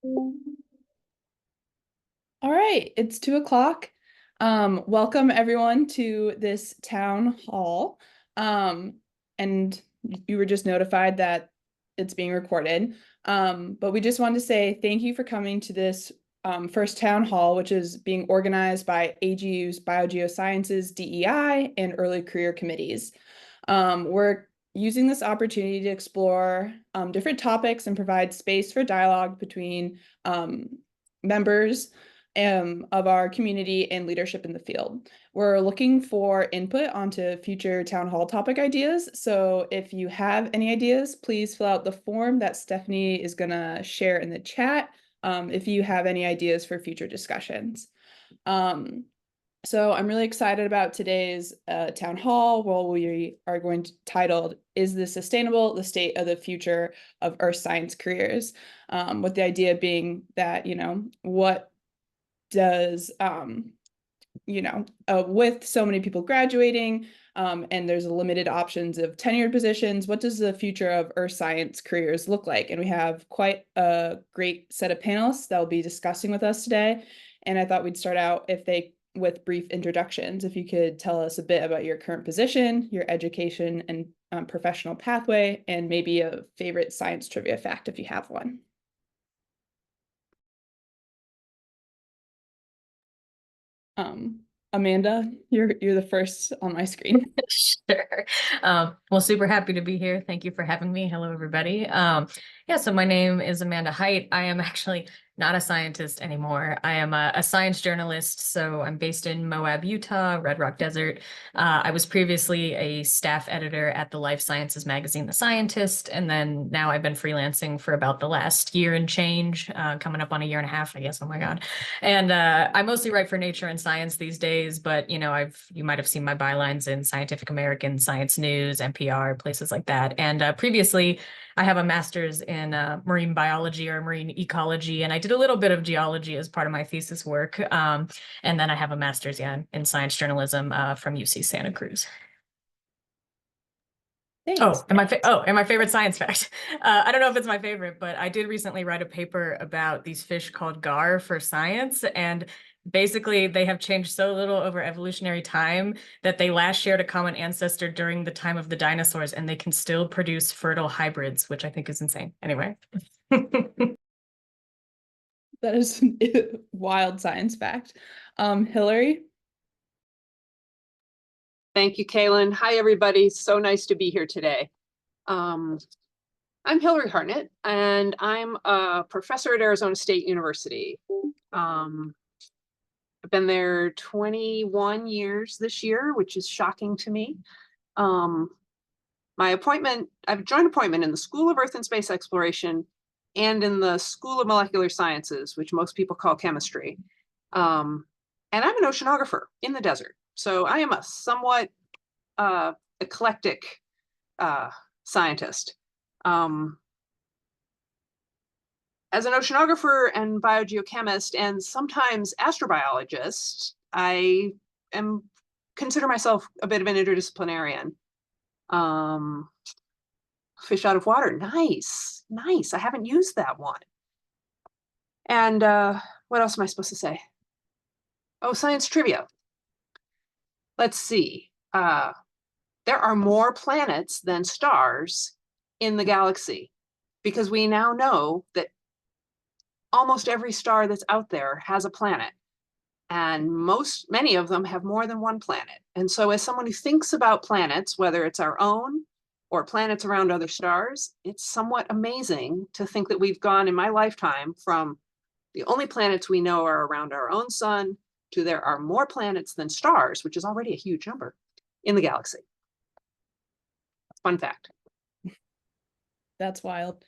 All right, it's 2 o'clock. Welcome everyone to this town hall. And you were just notified that it's being recorded. But we just wanted to say thank you for coming to this first town hall, which is being organized by AGU's Biogeosciences, DEI, and early career committees. We're using this opportunity to explore different topics and provide space for dialogue between members of our community and leadership in the field. We're looking for input onto future town hall topic ideas. So if you have any ideas, please fill out the form that Stephanie is gonna share in the chat if you have any ideas for future discussions. So I'm really excited about today's town hall. Well, we are going to titled, "Is this sustainable? The state of the future of earth science careers?" With the idea being that, what does, with so many people graduating and there's limited options of tenured positions, what does the future of earth science careers look like? And we have quite a great set of panelists that will be discussing with us today. And I thought we'd start out with brief introductions. If you could tell us a bit about your current position, your education and professional pathway, and maybe a favorite science trivia fact if you have one. Amanda, you're the first on my screen. Sure. Well, super happy to be here. Thank you for having me. Hello, everybody. Yeah, so my name is Amanda Height. I am actually not a scientist anymore. I am a science journalist. So I'm based in Moab, Utah, Red Rock Desert. I was previously a staff editor at the life sciences magazine, The Scientist. And then now I've been freelancing for about the last year and change, coming up on a year and a half, I guess. Oh my God. And I mostly write for Nature and Science these days, but you might have seen my bylines in Scientific American, Science News, NPR, places like that. And previously, I have a master's in marine biology or marine ecology, and I did a little bit of geology as part of my thesis work. And then I have a master's in science journalism from UC Santa Cruz. Thanks. And my favorite science fact. I don't know if it's my favorite, but I did recently write a paper about these fish called gar for Science, and basically they have changed so little over evolutionary time that they last shared a common ancestor during the time of the dinosaurs, and they can still produce fertile hybrids, which I think is insane. Anyway. That is a wild science fact. Hillary? Thank you, Kaylin. Hi, everybody. So nice to be here today. I'm Hillary Hartnett, and I'm a professor at Arizona State University. I've been there 21 years this year, which is shocking to me. I've joined appointment in the School of Earth and Space Exploration and in the School of Molecular Sciences, which most people call chemistry. And I'm an oceanographer in the desert. So I am a somewhat eclectic scientist. As an oceanographer and biogeochemist and sometimes astrobiologist, I consider myself a bit of an interdisciplinarian. Fish out of water, nice. I haven't used that one. And what else am I supposed to say? Oh, science trivia. Let's see. There are more planets than stars in the galaxy because we now know that almost every star that's out there has a planet, and many of them have more than one planet. And so as someone who thinks about planets, whether it's our own or planets around other stars, it's somewhat amazing to think that we've gone in my lifetime from the only planets we know are around our own sun to there are more planets than stars, which is already a huge number in the galaxy. Fun fact. That's wild.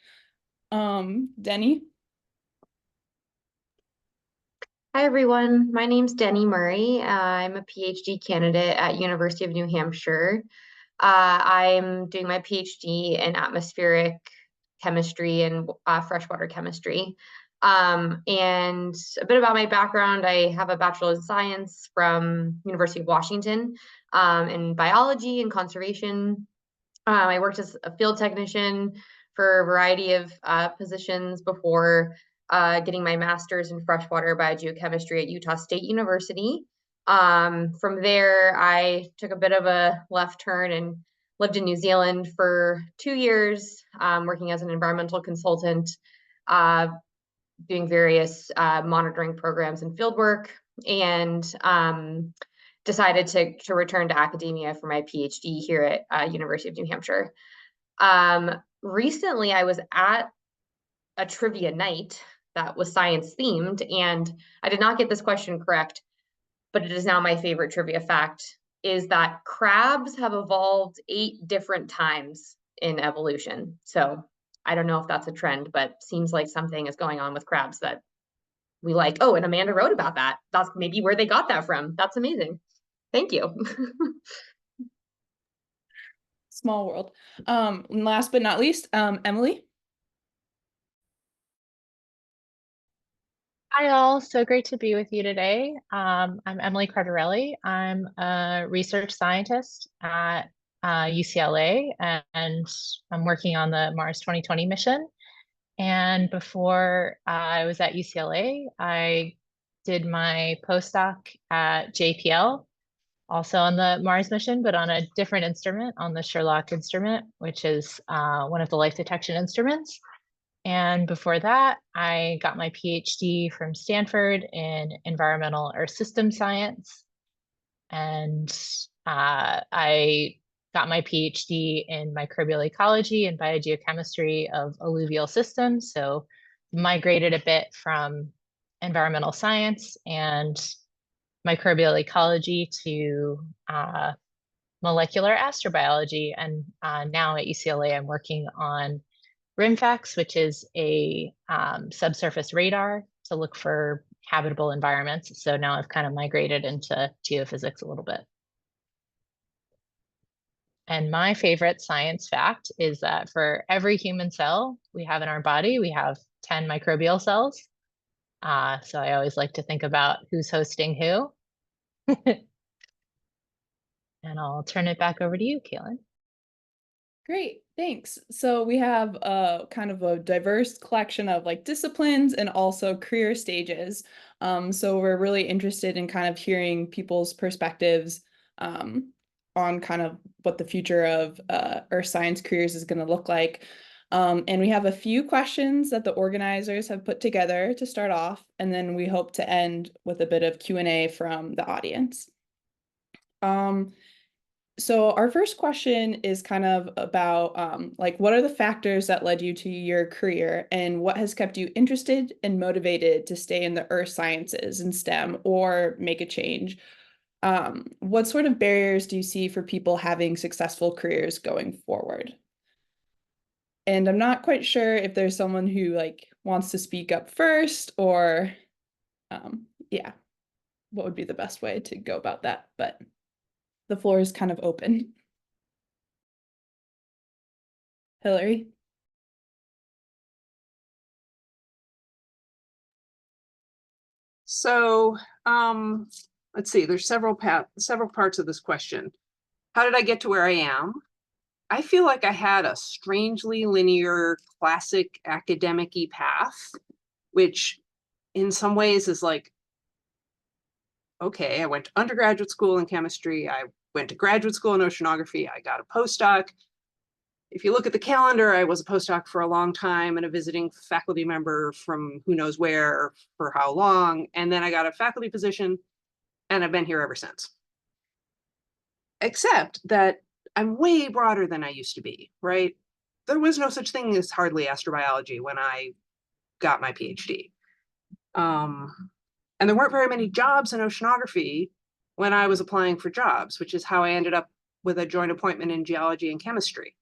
Denny? Hi, everyone. My name's Denny Murray. I'm a PhD candidate at University of New Hampshire. I'm doing my PhD in atmospheric chemistry and freshwater chemistry. And a bit about my background, I have a Bachelor of Science from University of Washington in biology and conservation. I worked as a field technician for a variety of positions before getting my master's in freshwater biogeochemistry at Utah State University. From there, I took a bit of a left turn and lived in New Zealand for 2 years, working as an environmental consultant, doing various monitoring programs and field work, and decided to return to academia for my PhD here at University of New Hampshire. Recently, I was at a trivia night that was science themed, and I did not get this question correct, but it is now my favorite trivia fact, is that crabs have evolved 8 different times in evolution. So I don't know if that's a trend, but seems like something is going on with crabs that we like. Oh, and Amanda wrote about that. That's maybe where they got that from. That's amazing. Thank you. Small world. And last but not least, Emily. Hi all, so great to be with you today. I'm Emily Cardarelli. I'm a research scientist at UCLA, and I'm working on the Mars 2020 mission. And before I was at UCLA, I did my postdoc at JPL, also on the Mars mission, but on a different instrument, on the Sherlock instrument, which is one of the life detection instruments. And before that, I got my PhD from Stanford in environmental or system science. And I got my PhD in microbial ecology and biogeochemistry of alluvial systems. So migrated a bit from environmental science and microbial ecology to molecular astrobiology. And now at UCLA, I'm working on RIMFAX, which is a subsurface radar to look for habitable environments. So now I've kind of migrated into geophysics a little bit. And my favorite science fact is that for every human cell we have in our body, we have 10 microbial cells. So I always like to think about who's hosting who. And I'll turn it back over to you, Kaylin. Great, thanks. So we have a kind of a diverse collection of like disciplines and also career stages. So we're really interested in kind of hearing people's perspectives on kind of what the future of earth science careers is going to look like. And we have a few questions that the organizers have put together to start off, and then we hope to end with a bit of Q&A from the audience. So our first question is kind of about like, what are the factors that led you to your career, and what has kept you interested and motivated to stay in the earth sciences and STEM or make a change? What sort of barriers do you see for people having successful careers going forward? And I'm not quite sure if there's someone who like wants to speak up first, or yeah, what would be the best way to go about that, but the floor is kind of open. Hillary? So, let's see, there's several parts of this question. How did I get to where I am? I feel like I had a strangely linear, classic academic-y path, which in some ways is like, okay, I went to undergraduate school in chemistry, I went to graduate school in oceanography, I got a postdoc. If you look at the calendar, I was a postdoc for a long time and a visiting faculty member from who knows where for how long. And then I got a faculty position and I've been here ever since. Except that I'm way broader than I used to be, right? There was no such thing as hardly astrobiology when I got my PhD. And there weren't very many jobs in oceanography when I was applying for jobs, which is how I ended up with a joint appointment in geology and chemistry.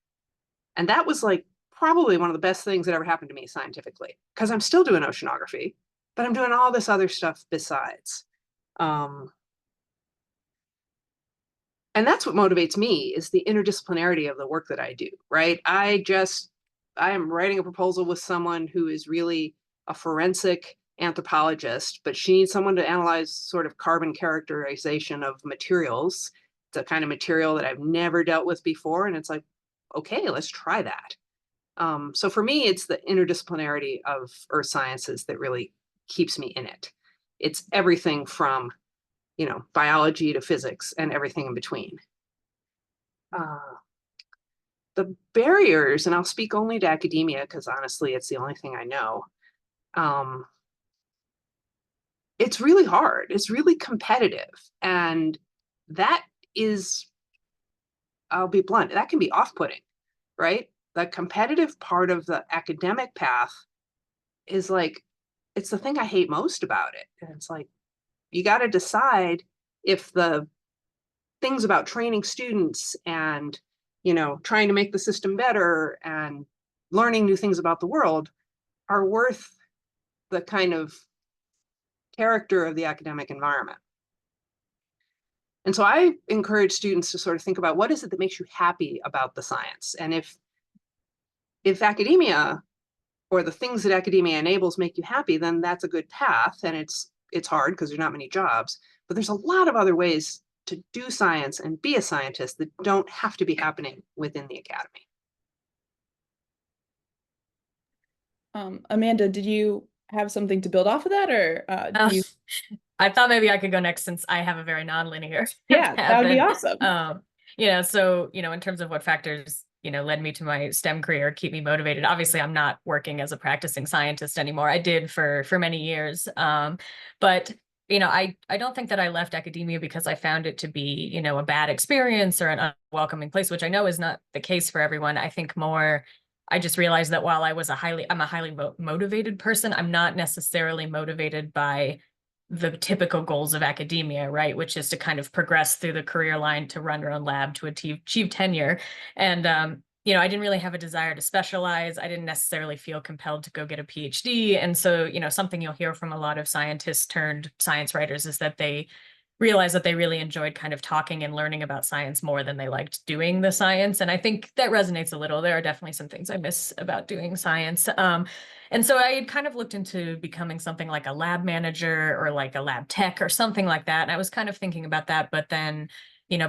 And that was like probably one of the best things that ever happened to me scientifically, because I'm still doing oceanography, but I'm doing all this other stuff besides. And that's what motivates me, is the interdisciplinarity of the work that I do, right? I am writing a proposal with someone who is really a forensic anthropologist, but she needs someone to analyze sort of carbon characterization of materials. It's a kind of material that I've never dealt with before. And it's like, okay, let's try that. So for me, it's the interdisciplinarity of earth sciences that really keeps me in it. It's everything from, biology to physics and everything in between. The barriers, and I'll speak only to academia because honestly, it's the only thing I know. It's really hard. It's really competitive. And that is, I'll be blunt, that can be off-putting, right? The competitive part of the academic path is like, it's the thing I hate most about it. And it's like, you got to decide if the things about training students and, trying to make the system better and learning new things about the world are worth the kind of character of the academic environment. And so I encourage students to sort of think about what is it that makes you happy about the science? And if academia or the things that academia enables make you happy, then that's a good path. And it's hard because there's not many jobs, but there's a lot of other ways to do science and be a scientist that don't have to be happening within the academy. Amanda, did you have something to build off of that, or do you? I thought maybe I could go next since I have a very non-linear Yeah, that would be awesome. So, in terms of what factors, led me to my STEM career, keep me motivated. Obviously, I'm not working as a practicing scientist anymore. I did for many years. But I don't think that I left academia because I found it to be, a bad experience or an unwelcoming place, which I know is not the case for everyone. I think more, I just realized that while I'm a highly motivated person, I'm not necessarily motivated by the typical goals of academia, right? Which is to kind of progress through the career line, to run your own lab, to achieve tenure. And, I didn't really have a desire to specialize. I didn't necessarily feel compelled to go get a PhD. And so, something you'll hear from a lot of scientists turned science writers is that they realize that they really enjoyed kind of talking and learning about science more than they liked doing the science. And I think that resonates a little. There are definitely some things I miss about doing science. And so I had kind of looked into becoming something like a lab manager or like a lab tech or something like that. And I was kind of thinking about that, but then,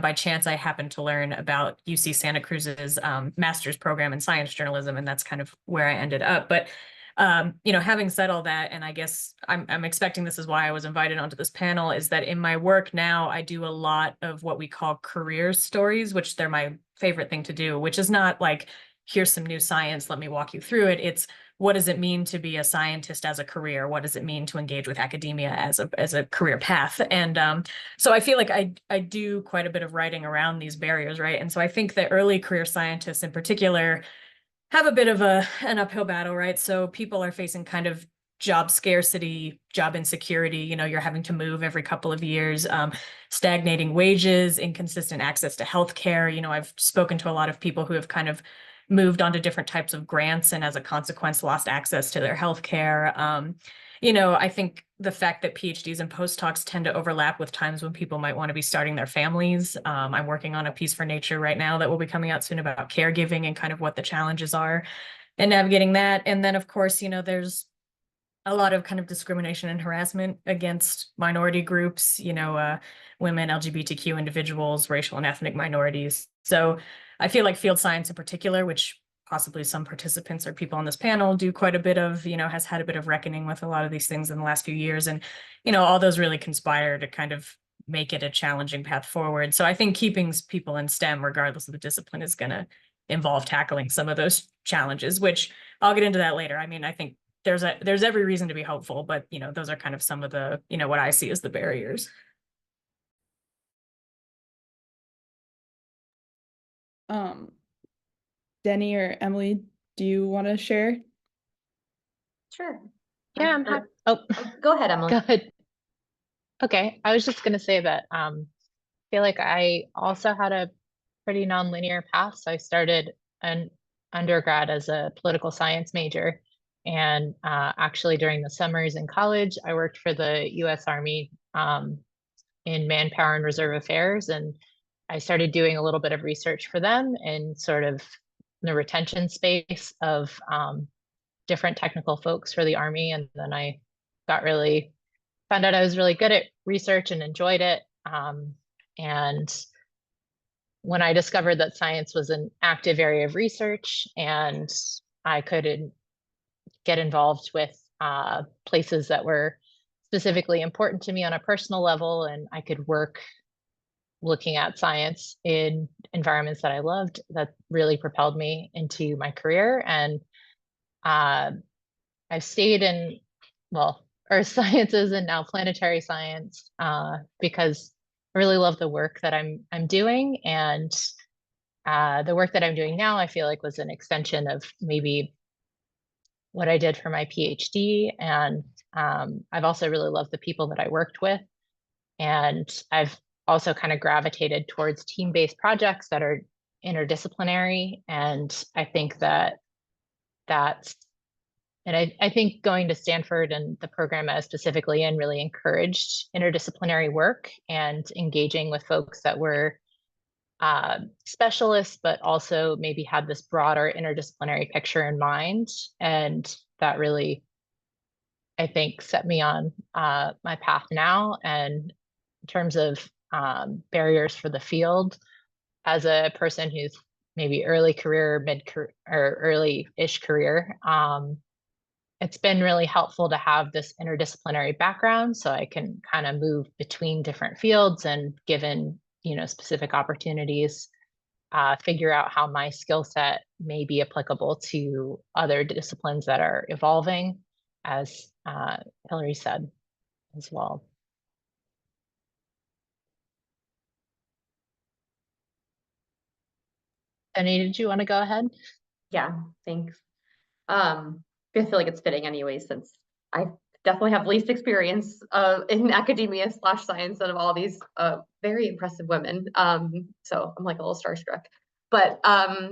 by chance, I happened to learn about UC Santa Cruz's master's program in science journalism, and that's kind of where I ended up. But having said all that, and I guess I'm expecting this is why I was invited onto this panel, is that in my work now, I do a lot of what we call career stories, which they're my favorite thing to do, which is not like, here's some new science, let me walk you through it. It's, what does it mean to be a scientist as a career? What does it mean to engage with academia as a career path? And so I feel like I do quite a bit of writing around these barriers, right? And so I think that early career scientists in particular have a bit of an uphill battle, right? So people are facing kind of job scarcity, job insecurity, you're having to move every couple of years, stagnating wages, inconsistent access to healthcare. I've spoken to a lot of people who have kind of moved on to different types of grants and as a consequence lost access to their healthcare. I think the fact that PhDs and postdocs tend to overlap with times when people might want to be starting their families. I'm working on a piece for Nature right now that will be coming out soon about caregiving and kind of what the challenges are and navigating that. And then, of course, there's a lot of kind of discrimination and harassment against minority groups, women, LGBTQ individuals, racial and ethnic minorities. So I feel like field science in particular, which possibly some participants or people on this panel do quite a bit of, has had a bit of reckoning with a lot of these things in the last few years. And, all those really conspire to kind of make it a challenging path forward. So I think keeping people in STEM, regardless of the discipline, is going to involve tackling some of those challenges, which I'll get into that later. I mean, I think there's every reason to be hopeful, but, those are kind of some of the, what I see as the barriers. Denny or Emily, do you want to share? Sure. Yeah, I'm happy. Oh, Go ahead, Emily. go ahead. Okay, I was just going to say that I feel like I also had a pretty nonlinear path. So I started an undergrad as a political science major. And actually during the summers in college, I worked for the US Army in manpower and reserve affairs. And I started doing a little bit of research for them in sort of the retention space of different technical folks for the Army. And then I found out I was really good at research and enjoyed it. And when I discovered that science was an active area of research and I could get involved with places that were specifically important to me on a personal level, and I could work looking at science in environments that I loved. That really propelled me into my career. And I've stayed in, well, earth sciences and now planetary science because I really love the work that I'm doing. And the work that I'm doing now, I feel like was an extension of maybe what I did for my PhD. And I've also really loved the people that I worked with. And I've also kind of gravitated towards team-based projects that are interdisciplinary. And I think that's, and I think going to Stanford and the program I was specifically in really encouraged interdisciplinary work and engaging with folks that were specialists, but also maybe had this broader interdisciplinary picture in mind. And that really, I think, set me on my path now. And in terms of barriers for the field, as a person who's maybe early career, mid career, or early-ish career, it's been really helpful to have this interdisciplinary background so I can kind of move between different fields and given, specific opportunities, figure out how my skill set may be applicable to other disciplines that are evolving, as Hillary said as well. Annie, did you want to go ahead? Yeah, thanks. I feel like it's fitting anyway, since I definitely have least experience in academia / science out of all these very impressive women. So I'm like a little starstruck. But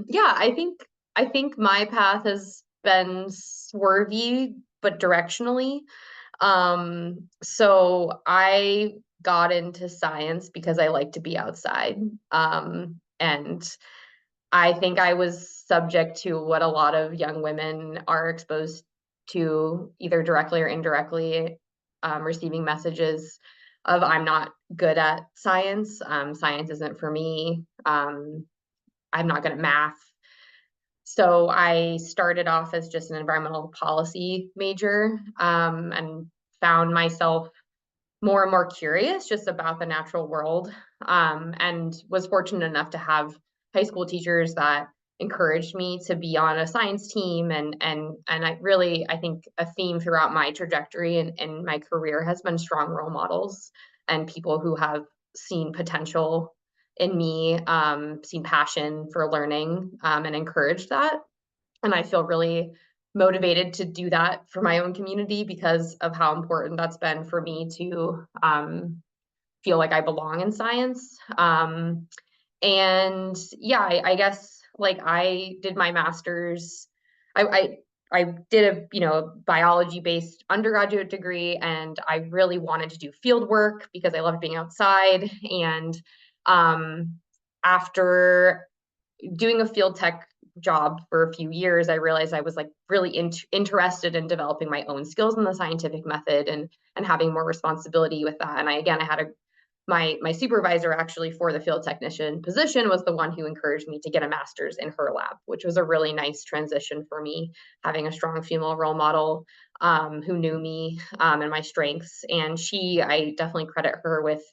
yeah, I think my path has been swervy but directionally. So I got into science because I like to be outside. And I think I was subject to what a lot of young women are exposed to, either directly or indirectly, receiving messages of I'm not good at science. Science isn't for me. I'm not good at math. So I started off as just an environmental policy major, and found myself more and more curious just about the natural world, and was fortunate enough to have high school teachers that encouraged me to be on a science team. And I think a theme throughout my trajectory and my career has been strong role models and people who have seen potential in me, seen passion for learning, and encouraged that. And I feel really motivated to do that for my own community because of how important that's been for me to feel like I belong in science. And yeah, I guess like I did my master's. I did a biology based undergraduate degree, and I really wanted to do field work because I loved being outside. And after doing a field tech job for a few years, I realized I was like really interested in developing my own skills in the scientific method and having more responsibility with that. And I had my supervisor actually for the field technician position was the one who encouraged me to get a master's in her lab, which was a really nice transition for me, having a strong female role model who knew me and my strengths. And I definitely credit her with,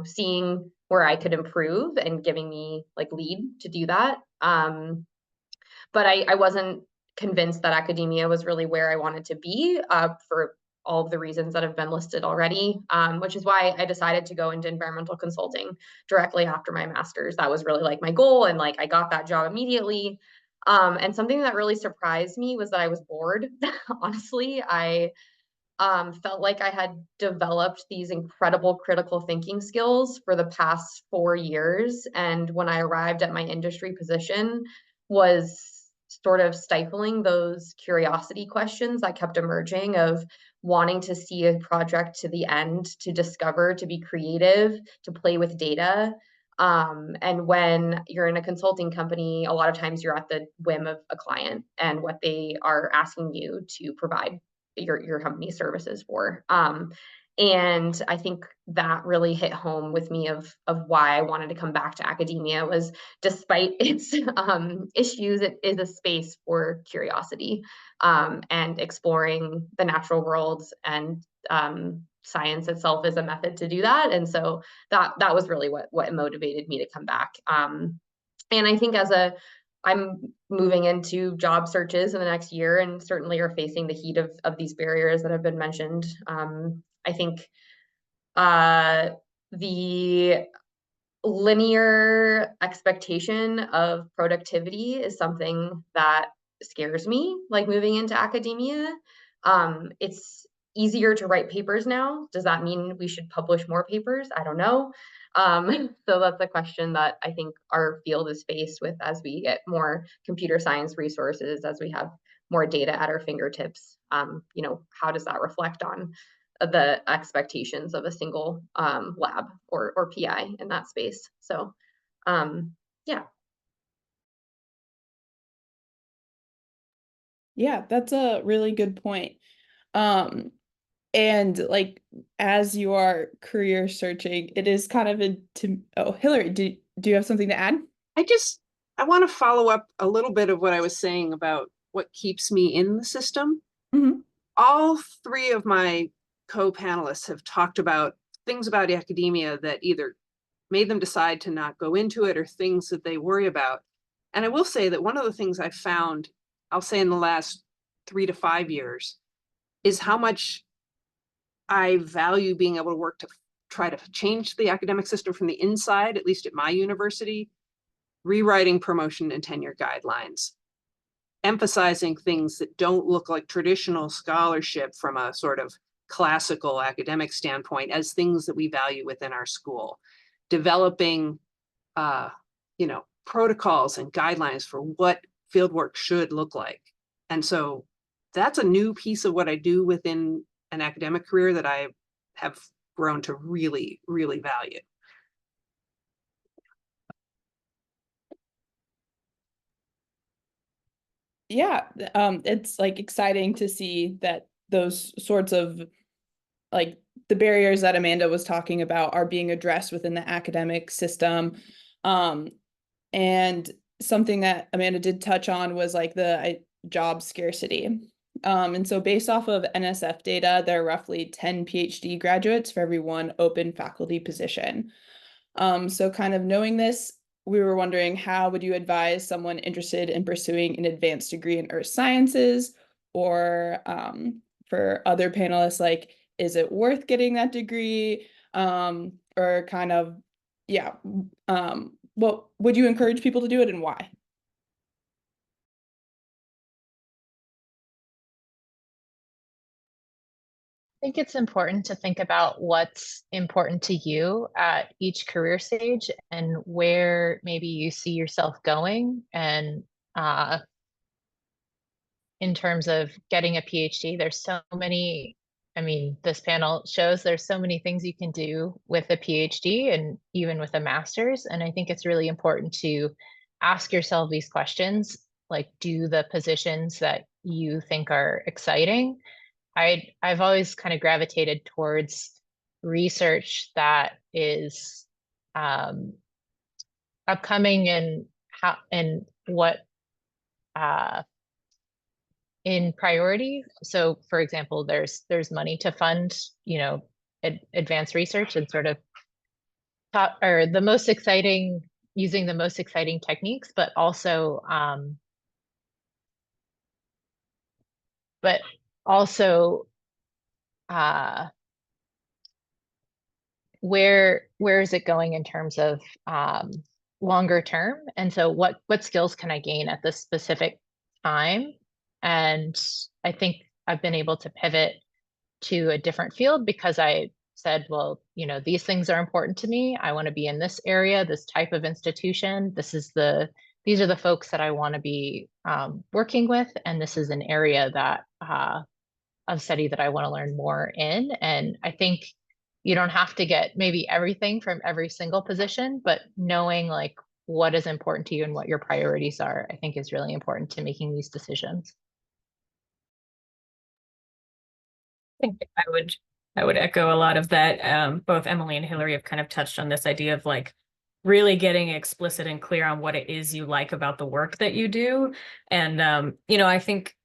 seeing where I could improve and giving me like lead to do that. But I wasn't convinced that academia was really where I wanted to be for all of the reasons that have been listed already, which is why I decided to go into environmental consulting directly after my master's. That was really like my goal, and like I got that job immediately. And something that really surprised me was that I was bored. Honestly, I felt like I had developed these incredible critical thinking skills for the past 4 years. And when I arrived at my industry position, was sort of stifling those curiosity questions that kept emerging of wanting to see a project to the end, to discover, to be creative, to play with data. And when you're in a consulting company, a lot of times you're at the whim of a client and what they are asking you to provide your company services for. And I think that really hit home with me of why I wanted to come back to academia was, despite its issues, it is a space for curiosity and exploring the natural world, and science itself is a method to do that. And so that was really what motivated me to come back. And I think I'm moving into job searches in the next year, and certainly are facing the heat of these barriers that have been mentioned. I think the linear expectation of productivity is something that scares me, like moving into academia. It's easier to write papers now. Does that mean we should publish more papers? I don't know. So that's a question that I think our field is faced with as we get more computer science resources, as we have more data at our fingertips. How does that reflect on the expectations of a single lab or PI in that space? So yeah. Yeah, that's a really good point. And like, as you are career searching, it is kind of oh, Hillary, do you have something to add? I want to follow up a little bit of what I was saying about what keeps me in the system. Mhm. All three of my co-panelists have talked about things about academia that either made them decide to not go into it or things that they worry about. And I will say that one of the things I found, I'll say in the last 3 to 5 years, is how much I value being able to work to try to change the academic system from the inside, at least at my university, rewriting promotion and tenure guidelines, emphasizing things that don't look like traditional scholarship from a sort of classical academic standpoint as things that we value within our school, developing protocols and guidelines for what fieldwork should look like. And so that's a new piece of what I do within an academic career that I have grown to really, really value. Yeah, it's like exciting to see that those sorts of, like, the barriers that Amanda was talking about are being addressed within the academic system. And something that Amanda did touch on was like the job scarcity. And so based off of NSF data, there are roughly 10 PhD graduates for every one open faculty position. So kind of knowing this, we were wondering, how would you advise someone interested in pursuing an advanced degree in earth sciences? Or for other panelists, like, is it worth getting that degree? Or kind of, yeah, what would you encourage people to do it, and why? I think it's important to think about what's important to you at each career stage and where maybe you see yourself going. And in terms of getting a PhD, there's so many, I mean, this panel shows there's so many things you can do with a PhD and even with a master's. And I think it's really important to ask yourself these questions, like, do the positions that you think are exciting? I've always kind of gravitated towards research that is upcoming and how and what in priority. So for example, there's money to fund, advanced research and sort of top or the most exciting, using the most exciting techniques, but also where is it going in terms of longer term? And so what skills can I gain at this specific time? And I think I've been able to pivot to a different field because I said, well, these things are important to me. I want to be in this area, this type of institution. These are the folks that I want to be working with. And this is an area that of study that I want to learn more in. And I think you don't have to get maybe everything from every single position, but knowing like what is important to you and what your priorities are, I think is really important to making these decisions. I think I would echo a lot of that. Both Emily and Hillary have kind of touched on this idea of like really getting explicit and clear on what it is you like about the work that you do. And, I think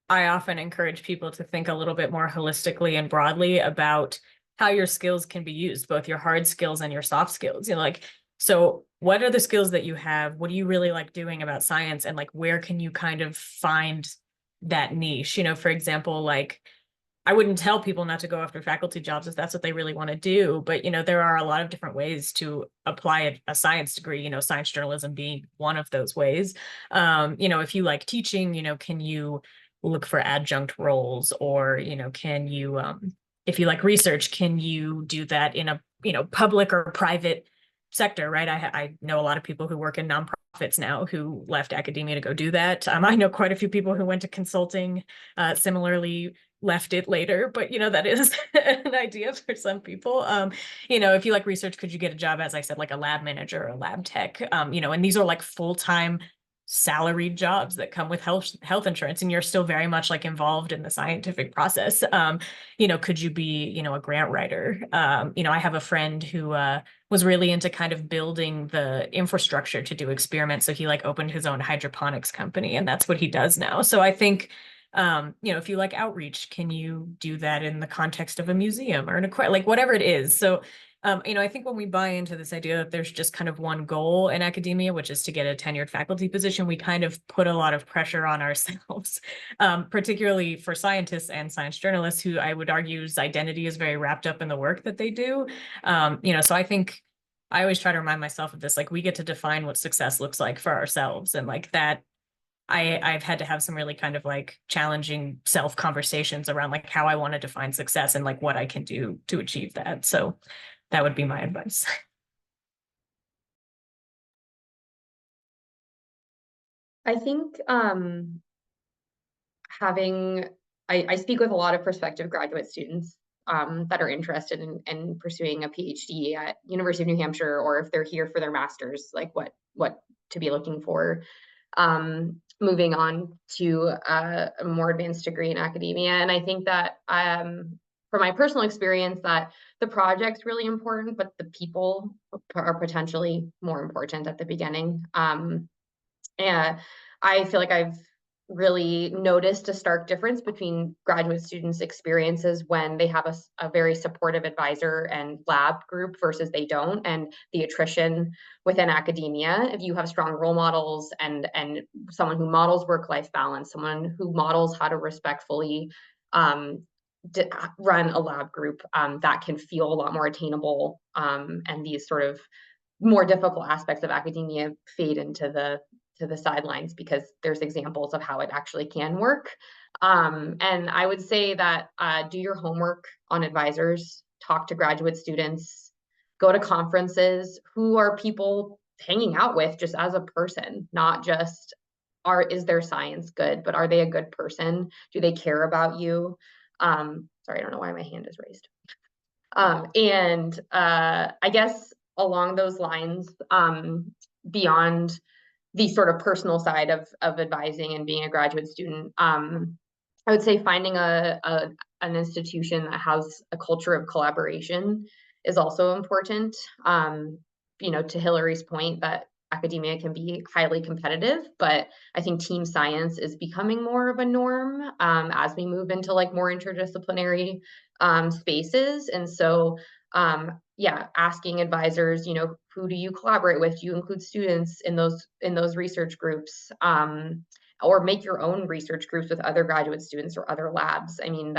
I often encourage people to think a little bit more holistically and broadly about how your skills can be used, both your hard skills and your soft skills. Like, so what are the skills that you have? What do you really like doing about science? And like, where can you kind of find that niche? For example, like, I wouldn't tell people not to go after faculty jobs if that's what they really want to do. But, there are a lot of different ways to apply a science degree, science journalism being one of those ways. If you like teaching, can you look for adjunct roles, or, can you, if you like research, can you do that in a, public or private sector, right? I know a lot of people who work in nonprofits now who left academia to go do that. I know quite a few people who went to consulting, similarly left it later, but that is an idea for some people. If you like research, could you get a job, as I said, like a lab manager or a lab tech? And these are like full-time salaried jobs that come with health insurance, and you're still very much like involved in the scientific process. Could you be, a grant writer? I have a friend who was really into kind of building the infrastructure to do experiments. So he like opened his own hydroponics company, and that's what he does now. So I think if you like outreach, can you do that in the context of a museum or an aquarium, like whatever it is? So, I think when we buy into this idea that there's just kind of one goal in academia, which is to get a tenured faculty position, we kind of put a lot of pressure on ourselves, particularly for scientists and science journalists, who I would argue's identity is very wrapped up in the work that they do. So I think I always try to remind myself of this, like we get to define what success looks like for ourselves, and like that I've had to have some really kind of like challenging self conversations around like how I want to define success and like what I can do to achieve that. So that would be my advice. I think I speak with a lot of prospective graduate students that are interested in pursuing a PhD at University of New Hampshire, or if they're here for their master's, like what to be looking for moving on to a more advanced degree in academia. And I think that from my personal experience, that the project's really important, but the people are potentially more important at the beginning. And I feel like I've really noticed a stark difference between graduate students' experiences when they have a very supportive advisor and lab group versus they don't, and the attrition within academia. If you have strong role models and someone who models work-life balance, someone who models how to respectfully run a lab group, that can feel a lot more attainable, and these sort of more difficult aspects of academia fade into the sidelines because there's examples of how it actually can work. And I would say that do your homework on advisors, talk to graduate students, go to conferences. Who are people hanging out with just as a person, not just is their science good, but are they a good person? Do they care about you? Sorry, I don't know why my hand is raised. And I guess along those lines, beyond the sort of personal side of advising and being a graduate student, I would say finding an institution that has a culture of collaboration is also important. To Hillary's point, that academia can be highly competitive, but I think team science is becoming more of a norm as we move into like more interdisciplinary spaces. And so asking advisors, who do you collaborate with? Do you include students in those research groups? Or make your own research groups with other graduate students or other labs. I mean,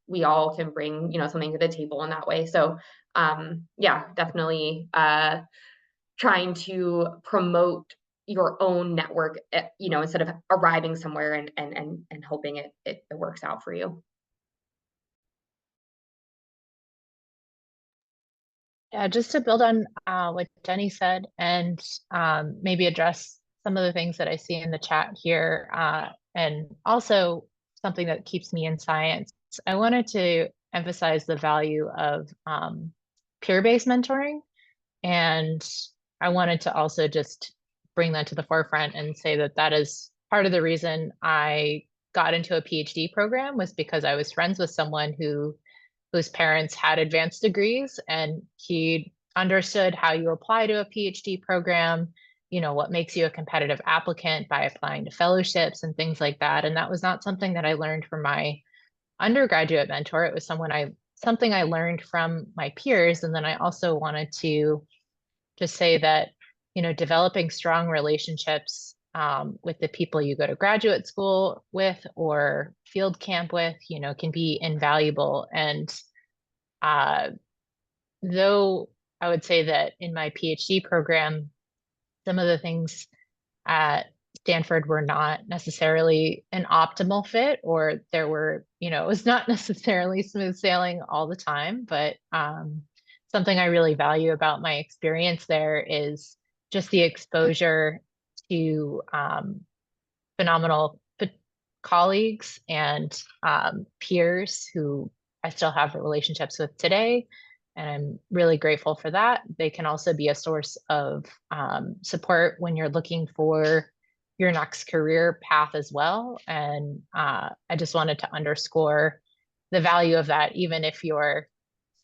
we all can bring, something to the table in that way. So definitely trying to promote your own network, instead of arriving somewhere and hoping it works out for you. Yeah, just to build on what Jenny said, and maybe address some of the things that I see in the chat here, and also something that keeps me in science. I wanted to emphasize the value of peer-based mentoring, and I wanted to also just bring that to the forefront and say that that is part of the reason I got into a PhD program, was because I was friends with someone who whose parents had advanced degrees, and he understood how you apply to a PhD program, you know, what makes you a competitive applicant by applying to fellowships and things like that. And that was not something that I learned from my undergraduate mentor. It was something I learned from my peers. And then I also wanted to just say that, you know, developing strong relationships with the people you go to graduate school with or field camp with, you know, can be invaluable. And though I would say that in my PhD program, some of the things at Stanford were not necessarily an optimal fit, or there were, you know, it was not necessarily smooth sailing all the time, but something I really value about my experience there is just the exposure to phenomenal colleagues and peers who I still have relationships with today. And I'm really grateful for that. They can also be a source of support when you're looking for your next career path as well. And I just wanted to underscore the value of that, even if your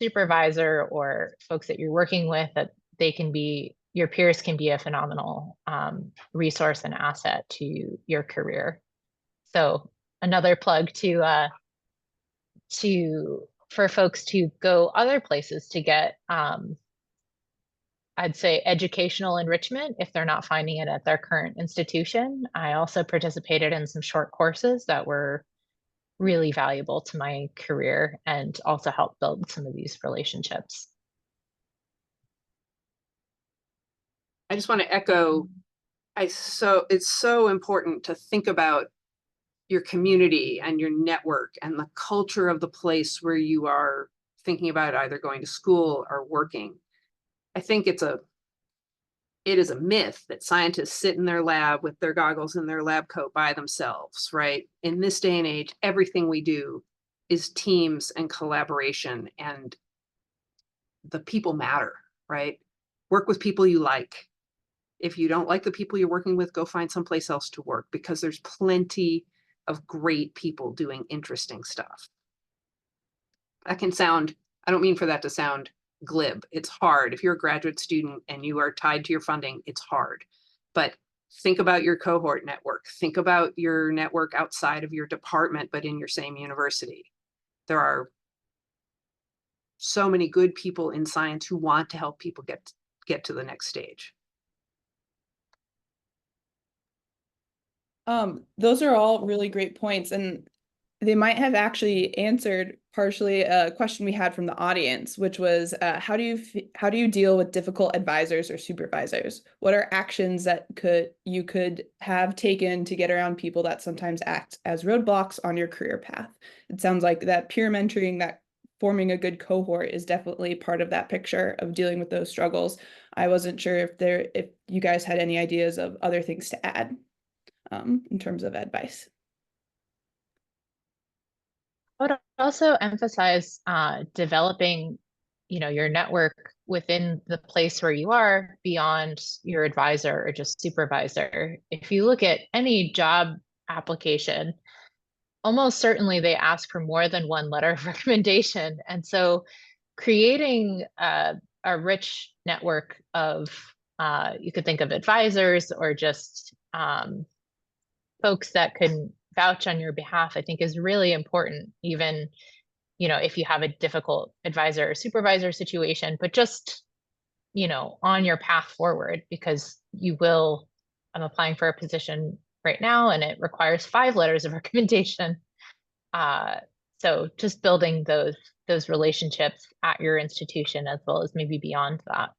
supervisor or folks that you're working with, that they can be, your peers can be a phenomenal resource and asset to your career. So another plug for folks to go other places to get I'd say educational enrichment if they're not finding it at their current institution. I also participated in some short courses that were really valuable to my career and also helped build some of these relationships. I just want to echo, it's so important to think about your community and your network and the culture of the place where you are thinking about either going to school or working. I think it is a myth that scientists sit in their lab with their goggles and their lab coat by themselves, right? In this day and age, everything we do is teams and collaboration, and the people matter, right? Work with people you like. If you don't like the people you're working with, go find someplace else to work, because there's plenty of great people doing interesting stuff. That can sound, I don't mean for that to sound glib. It's hard. If you're a graduate student and you are tied to your funding, it's hard. But think about your cohort network. Think about your network outside of your department, but in your same university. There are so many good people in science who want to help people get to the next stage. Those are all really great points, and they might have actually answered partially a question we had from the audience, which was how do you deal with difficult advisors or supervisors? What are actions that you could have taken to get around people that sometimes act as roadblocks on your career path? It sounds like that peer mentoring, that forming a good cohort is definitely part of that picture of dealing with those struggles. I wasn't sure if you guys had any ideas of other things to add in terms of advice. I would also emphasize developing, you know, your network within the place where you are beyond your advisor or just supervisor. If you look at any job application, almost certainly they ask for more than one letter of recommendation. And so creating a rich network of, you could think of advisors or just folks that can vouch on your behalf, I think is really important, even, you know, if you have a difficult advisor or supervisor situation, but just, you know, on your path forward, because I'm applying for a position right now and it requires 5 letters of recommendation. So just building those relationships at your institution as well as maybe beyond that.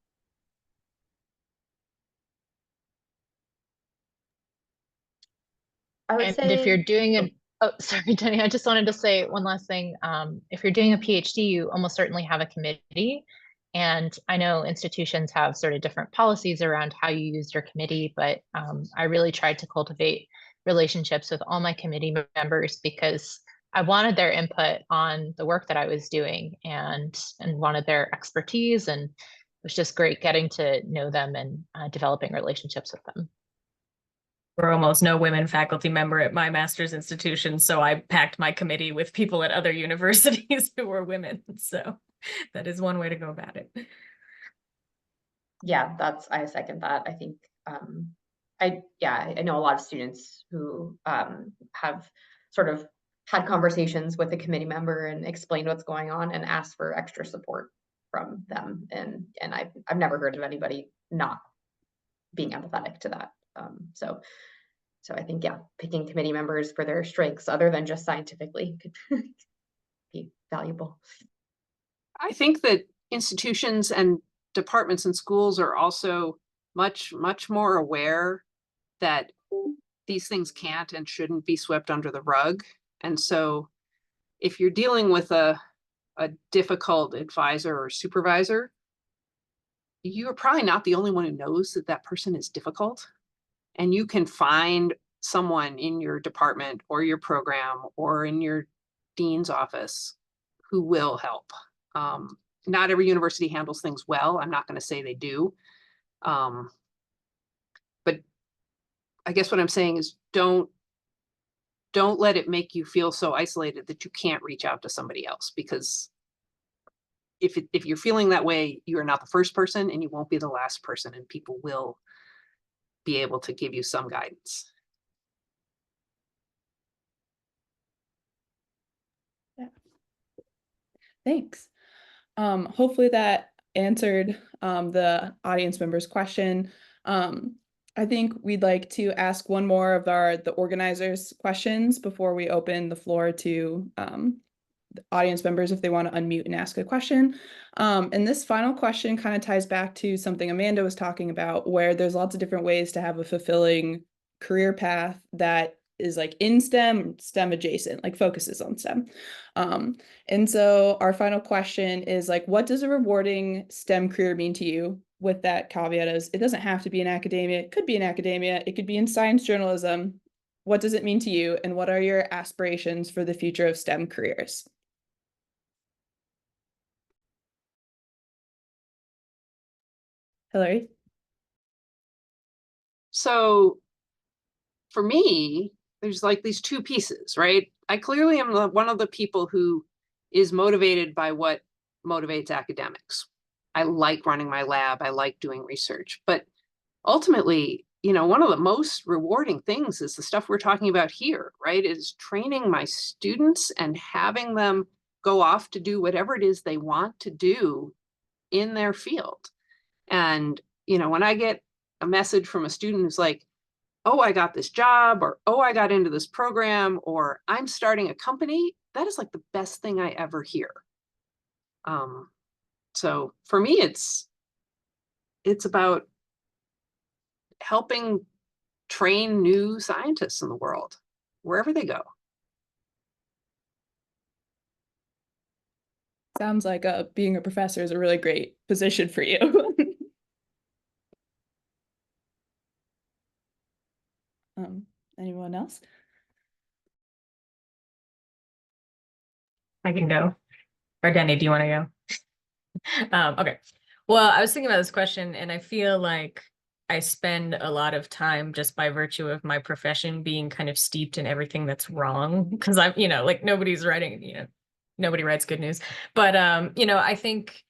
I would And say if you're doing oh, sorry, Jenny, I just wanted to say one last thing. If you're doing a PhD, you almost certainly have a committee. And I know institutions have sort of different policies around how you use your committee, but I really tried to cultivate relationships with all my committee members because I wanted their input on the work that I was doing and wanted their expertise. And it was just great getting to know them and developing relationships with them. were almost no women faculty member at my master's institution, so I packed my committee with people at other universities who were women. So that is one way to go about it. Yeah, I second that. I think I know a lot of students who have sort of had conversations with a committee member and explained what's going on and asked for extra support from them. And I've never heard of anybody not being empathetic to that. So I think, yeah, picking committee members for their strengths other than just scientifically could be valuable. I think that institutions and departments and schools are also much, much more aware that these things can't and shouldn't be swept under the rug. And so if you're dealing with a difficult advisor or supervisor, you're probably not the only one who knows that that person is difficult. And you can find someone in your department or your program or in your dean's office who will help. Not every university handles things well. I'm not going to say they do. But I guess what I'm saying is don't let it make you feel so isolated that you can't reach out to somebody else, because if you're feeling that way, you are not the first person and you won't be the last person, and people will be able to give you some guidance. Yeah. Thanks. Hopefully that answered the audience member's question. I think we'd like to ask one more of the organizers' questions before we open the floor to the audience members if they want to unmute and ask a question. And this final question kind of ties back to something Amanda was talking about, where there's lots of different ways to have a fulfilling career path that is like in STEM, STEM adjacent, like focuses on STEM. And so our final question is like, what does a rewarding STEM career mean to you? With that caveat is, it doesn't have to be in academia. It could be in academia. It could be in science journalism. What does it mean to you? And what are your aspirations for the future of STEM careers? Hillary? So for me, there's like these two pieces, right? I clearly am one of the people who is motivated by what motivates academics. I like running my lab. I like doing research. But ultimately, one of the most rewarding things is the stuff we're talking about here, right? Is training my students and having them go off to do whatever it is they want to do in their field. And, when I get a message from a student who's like, oh, I got this job, or, oh, I got into this program, or I'm starting a company, that is like the best thing I ever hear. So for me, it's about helping train new scientists in the world, wherever they go. Sounds like being a professor is a really great position for you. Anyone else? I can go. Or Denny, do you want to go? Okay. Well, I was thinking about this question, and I feel like I spend a lot of time just by virtue of my profession being kind of steeped in everything that's wrong, because I'm, like nobody's writing, nobody writes good news. But, I think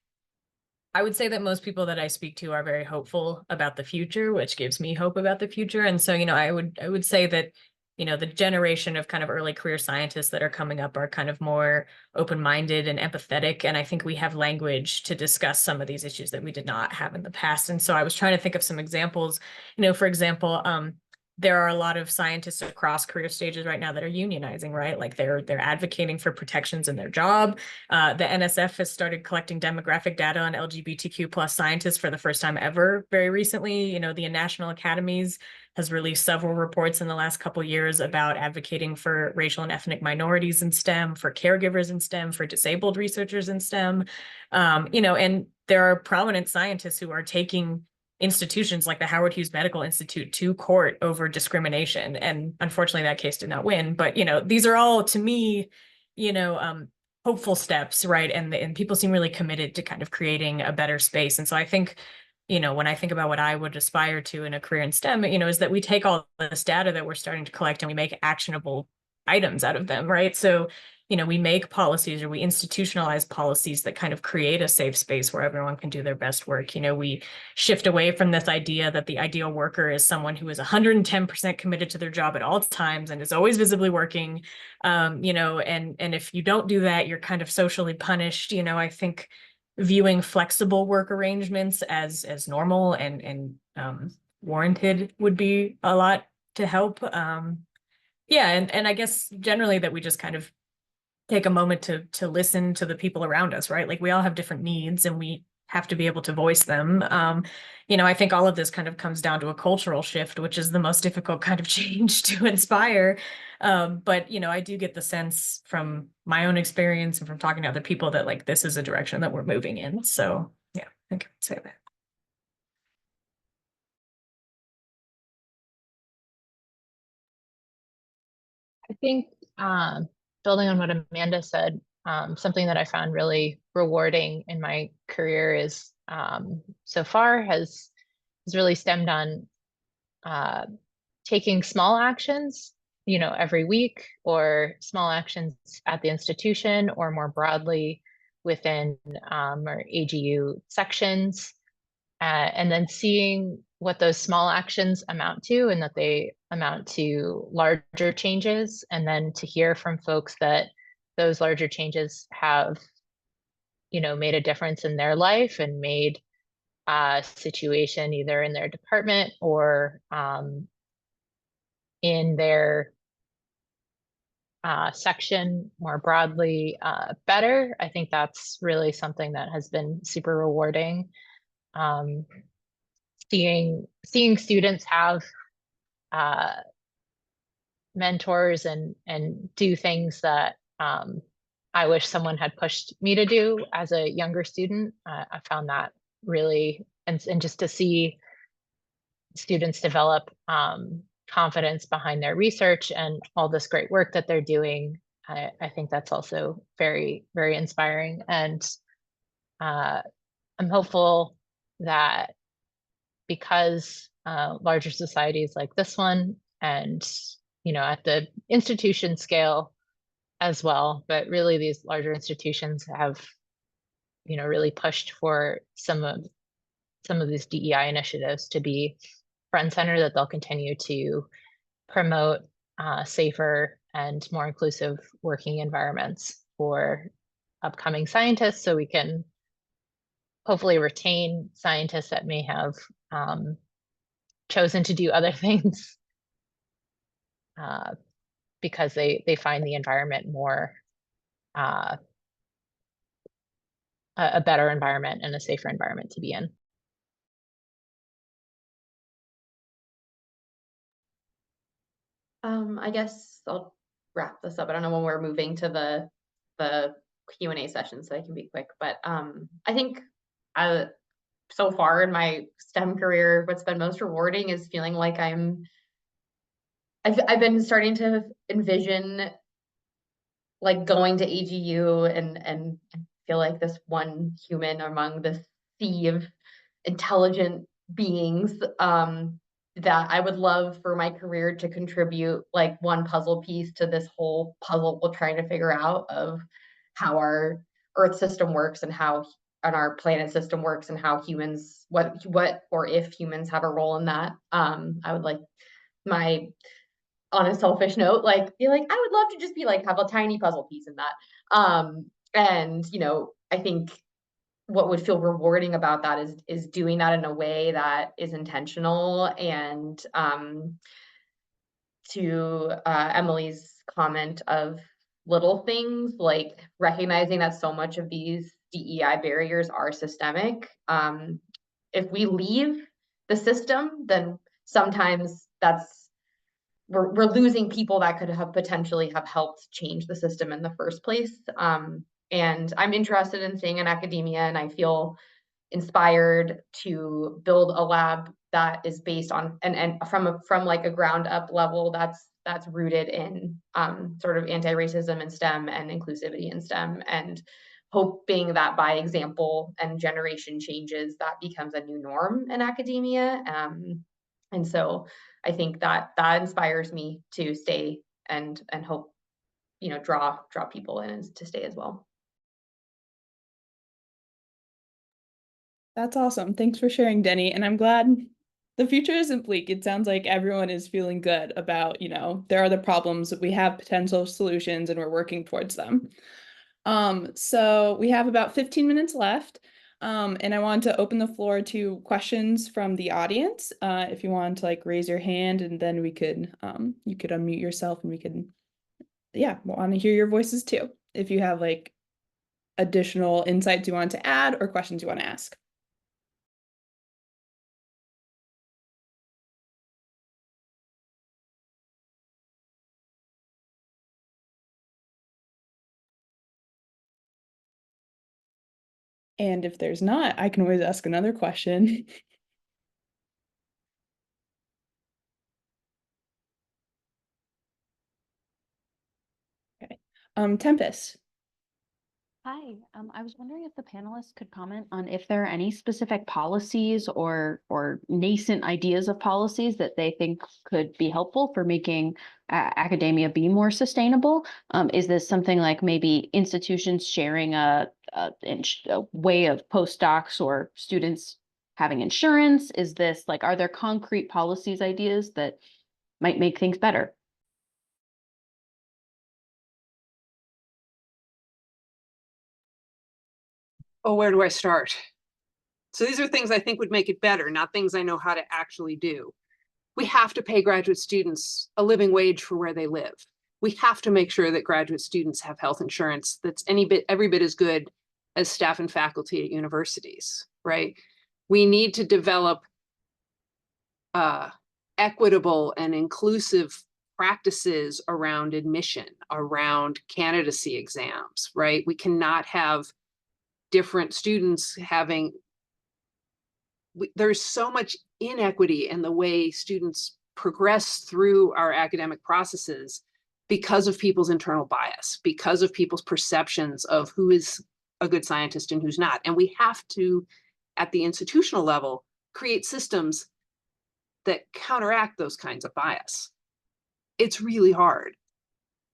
I would say that most people that I speak to are very hopeful about the future, which gives me hope about the future. And so, I would say that, the generation of kind of early career scientists that are coming up are kind of more open-minded and empathetic. And I think we have language to discuss some of these issues that we did not have in the past. And so I was trying to think of some examples, for example, there are a lot of scientists across career stages right now that are unionizing, right? Like they're advocating for protections in their job. The NSF has started collecting demographic data on LGBTQ plus scientists for the first time ever very recently. The National Academies has released several reports in the last couple of years about advocating for racial and ethnic minorities in STEM, for caregivers in STEM, for disabled researchers in STEM. And there are prominent scientists who are taking institutions like the Howard Hughes Medical Institute to court over discrimination. And unfortunately, that case did not win. But, these are all, to me, hopeful steps, right? And people seem really committed to kind of creating a better space. And so I think, when I think about what I would aspire to in a career in STEM, is that we take all this data that we're starting to collect and we make actionable items out of them, right? So, we make policies or we institutionalize policies that kind of create a safe space where everyone can do their best work. We shift away from this idea that the ideal worker is someone who is 110% committed to their job at all times and is always visibly working, and if you don't do that, you're kind of socially punished. I think viewing flexible work arrangements as normal and warranted would be a lot to help. Yeah, and I guess generally that we just kind of take a moment to listen to the people around us, right? Like we all have different needs and we have to be able to voice them. I think all of this kind of comes down to a cultural shift, which is the most difficult kind of change to inspire. But I do get the sense from my own experience and from talking to other people that like this is a direction that we're moving in. So yeah, I think I would say that. I think building on what Amanda said, something that I found really rewarding in my career is so far has really stemmed on taking small actions, every week, or small actions at the institution or more broadly within our AGU sections, and then seeing what those small actions amount to and that they amount to larger changes, and then to hear from folks that those larger changes have made a difference in their life and made a situation either in their department or in their section more broadly better. I think that's really something that has been super rewarding. Seeing students have mentors and do things that I wish someone had pushed me to do as a younger student. I found that really, and just to see students develop confidence behind their research and all this great work that they're doing, I think that's also very, very inspiring. And I'm hopeful that because larger societies like this one and at the institution scale as well, but really these larger institutions have really pushed for some of these DEI initiatives to be front and center, that they'll continue to promote safer and more inclusive working environments for upcoming scientists, so we can hopefully retain scientists that may have chosen to do other things because they find the environment more a better environment and a safer environment to be in. I guess I'll wrap this up. I don't know when we're moving to the Q&A session, so I can be quick. But I think so far in my STEM career, what's been most rewarding is feeling like I've been starting to envision like going to AGU and feel like this one human among this sea of intelligent beings, that I would love for my career to contribute like one puzzle piece to this whole puzzle we're trying to figure out of how our Earth system works and how and our planet system works and how humans, what or if humans have a role in that. I would like my, on a selfish note, like be like, I would love to just be like have a tiny puzzle piece in that. And I think what would feel rewarding about that is doing that in a way that is intentional. And to Emily's comment of little things, like recognizing that so much of these DEI barriers are systemic. If we leave the system, then sometimes we're losing people that could have potentially have helped change the system in the first place. And I'm interested in staying in academia, and I feel inspired to build a lab that is based on and from like a ground up level that's rooted in sort of anti-racism in STEM and inclusivity in STEM, and hoping that by example and generation changes, that becomes a new norm in academia. And so I think that inspires me to stay and hope, draw people in to stay as well. That's awesome. Thanks for sharing, Denny. And I'm glad the future isn't bleak. It sounds like everyone is feeling good about, there are the problems, we have potential solutions, and we're working towards them. So we have about 15 minutes left. And I want to open the floor to questions from the audience. If you want to raise your hand, and then you could unmute yourself, and we could, want to hear your voices too. If you have additional insights you want to add or questions you want to ask. And if there's not, I can always ask another question. Okay. Tempest. Hi, I was wondering if the panelists could comment on if there are any specific policies or nascent ideas of policies that they think could be helpful for making academia be more sustainable. Is this something like maybe institutions sharing a way of postdocs or students having insurance? Is this are there concrete policies ideas that might make things better? Oh, where do I start? So these are things I think would make it better, not things I know how to actually do. We have to pay graduate students a living wage for where they live. We have to make sure that graduate students have health insurance that's every bit as good as staff and faculty at universities, right? We need to develop equitable and inclusive practices around admission, around candidacy exams, right? We cannot have different students having, there's so much inequity in the way students progress through our academic processes because of people's internal bias, because of people's perceptions of who is a good scientist and who's not. And we have to, at the institutional level, create systems that counteract those kinds of bias. It's really hard.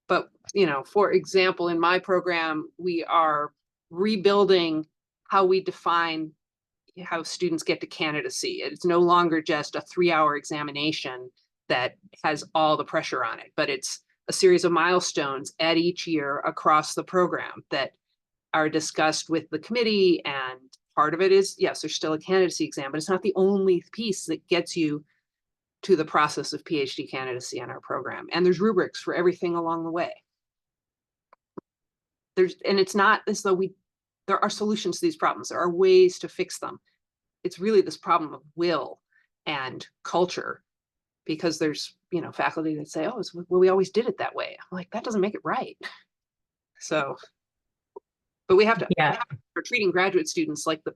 But, for example, in my program, we are rebuilding how we define how students get to candidacy. It's no longer just a 3-hour examination that has all the pressure on it, but it's a series of milestones at each year across the program that are discussed with the committee. And part of it is, yes, there's still a candidacy exam, but it's not the only piece that gets you to the process of PhD candidacy in our program. And there's rubrics for everything along the way. And it's not as though there are solutions to these problems. There are ways to fix them. It's really this problem of will and culture, because there's, faculty that say, oh, well, we always did it that way. I'm like, that doesn't make it right. So, but we have to, we're treating graduate students like the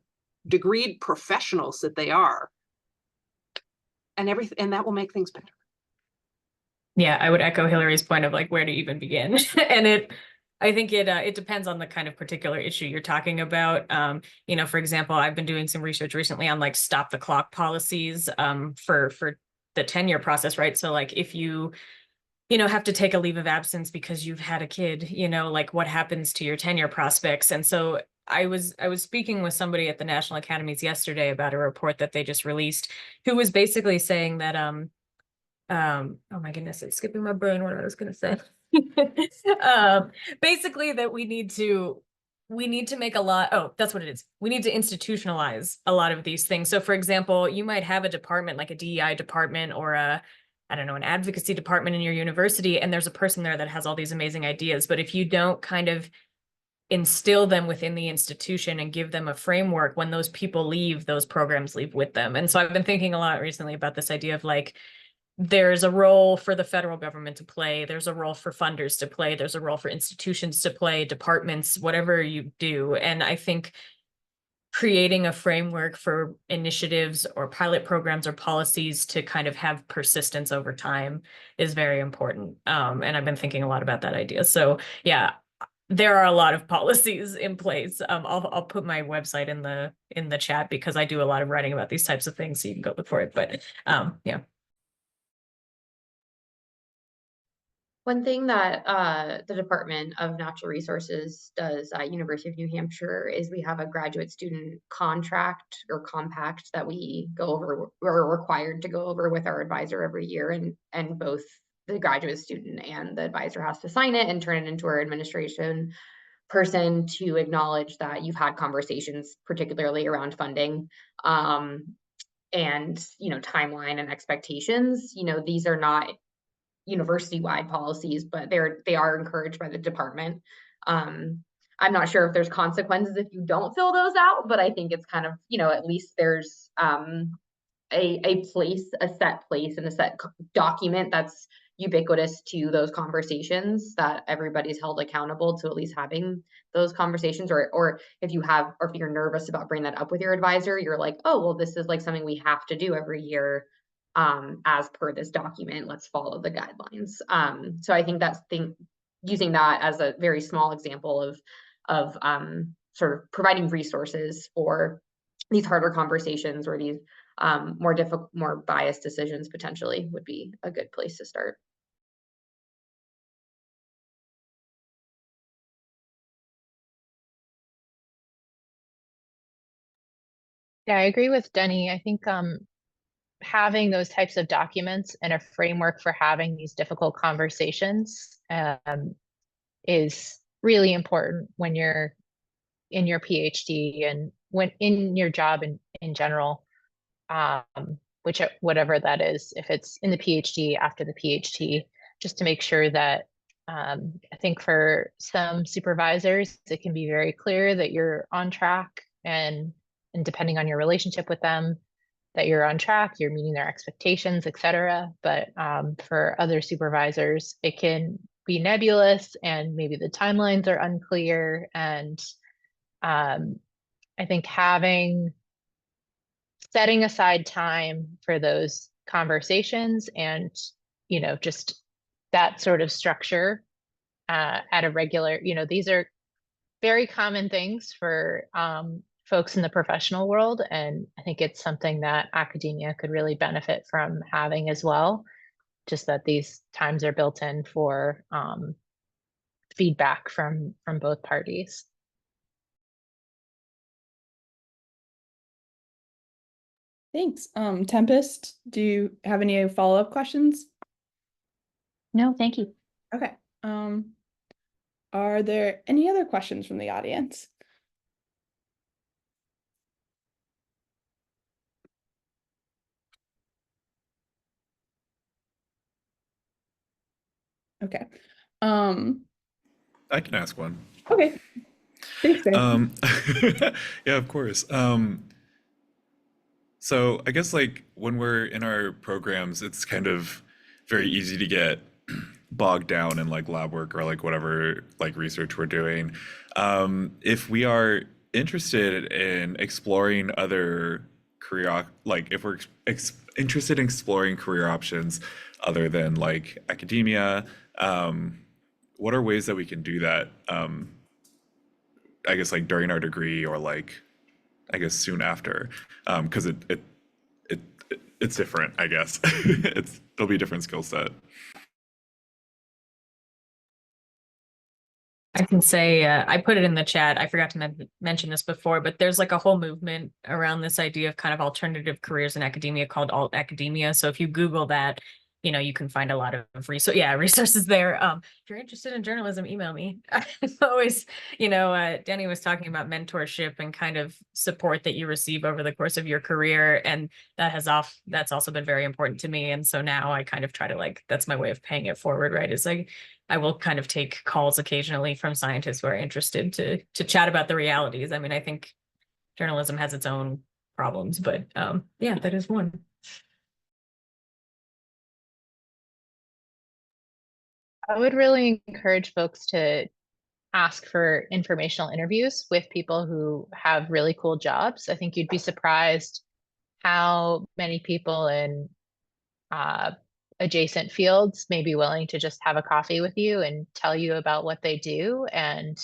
degreed professionals that they are. And that will make things better. Yeah, I would echo Hillary's point of where to even begin. And I think it depends on the kind of particular issue you're talking about. For example, I've been doing some research recently on stop the clock policies for the tenure process, right? So if you have to take a leave of absence because you've had a kid, what happens to your tenure prospects? And so I was speaking with somebody at the National Academies yesterday about a report that they just released, who was basically saying that oh my goodness, it's skipping my brain what I was going to say. Basically that we need to make a lot. Oh, that's what it is. We need to institutionalize a lot of these things. So for example, you might have a department like a DEI department or an advocacy department in your university, and there's a person there that has all these amazing ideas. But if you don't kind of instill them within the institution and give them a framework, when those people leave, those programs leave with them. And so I've been thinking a lot recently about this idea of there's a role for the federal government to play. There's a role for funders to play. There's a role for institutions to play, departments, whatever you do. And I think creating a framework for initiatives or pilot programs or policies to kind of have persistence over time is very important. And I've been thinking a lot about that idea. So yeah, there are a lot of policies in place. I'll put my website in the chat because I do a lot of writing about these types of things, so you can go look for it. But yeah. One thing that the Department of Natural Resources does at University of New Hampshire is we have a graduate student contract or compact that we go over, we're required to go over with our advisor every year, and both the graduate student and the advisor has to sign it and turn it into our administration person to acknowledge that you've had conversations, particularly around funding, and timeline and expectations. These are not university-wide policies, but they are encouraged by the department. I'm not sure if there's consequences if you don't fill those out, but I think it's kind of, at least there's a set place and a set document that's ubiquitous to those conversations, that everybody's held accountable to at least having those conversations, or if you're nervous about bringing that up with your advisor, you're like, oh, well, this is like something we have to do every year. As per this document, let's follow the guidelines. So I think using that as a very small example of sort of providing resources for these harder conversations, or these more difficult, more biased decisions potentially, would be a good place to start. Yeah, I agree with Denny. I think having those types of documents and a framework for having these difficult conversations is really important when you're in your PhD and when in your job in general, whatever that is, if it's in the PhD, after the PhD, just to make sure that I think for some supervisors, it can be very clear that you're on track, and depending on your relationship with them, that you're on track, you're meeting their expectations, et cetera. But for other supervisors, it can be nebulous and maybe the timelines are unclear. And I think setting aside time for those conversations and, just that sort of structure at a regular, these are very common things for folks in the professional world. And I think it's something that academia could really benefit from having as well, just that these times are built in for feedback from both parties. Thanks. Tempest, do you have any follow-up questions? No, thank you. Okay. Are there any other questions from the audience? Okay. I can ask one. Okay. Thanks, Dan. Yeah, of course. So I guess like when we're in our programs, it's kind of very easy to get bogged down in like lab work or like whatever like research we're doing. If we are interested in exploring other career, like if we're interested in exploring career options other than like academia, what are ways that we can do that? I guess like during our degree or like I guess soon after, because it's different, I guess. It'll be a different skill set. I can say, I put it in the chat. I forgot to mention this before, but there's like a whole movement around this idea of kind of alternative careers in academia called alt academia. So if you Google that, you can find a lot of resources there. If you're interested in journalism, email me. Always, Danny was talking about mentorship and kind of support that you receive over the course of your career. And that's also been very important to me. And so now I kind of try to that's my way of paying it forward, right? Is like, I will kind of take calls occasionally from scientists who are interested to chat about the realities. I mean, I think journalism has its own problems, but yeah, that is one. I would really encourage folks to ask for informational interviews with people who have really cool jobs. I think you'd be surprised how many people in adjacent fields may be willing to just have a coffee with you and tell you about what they do and,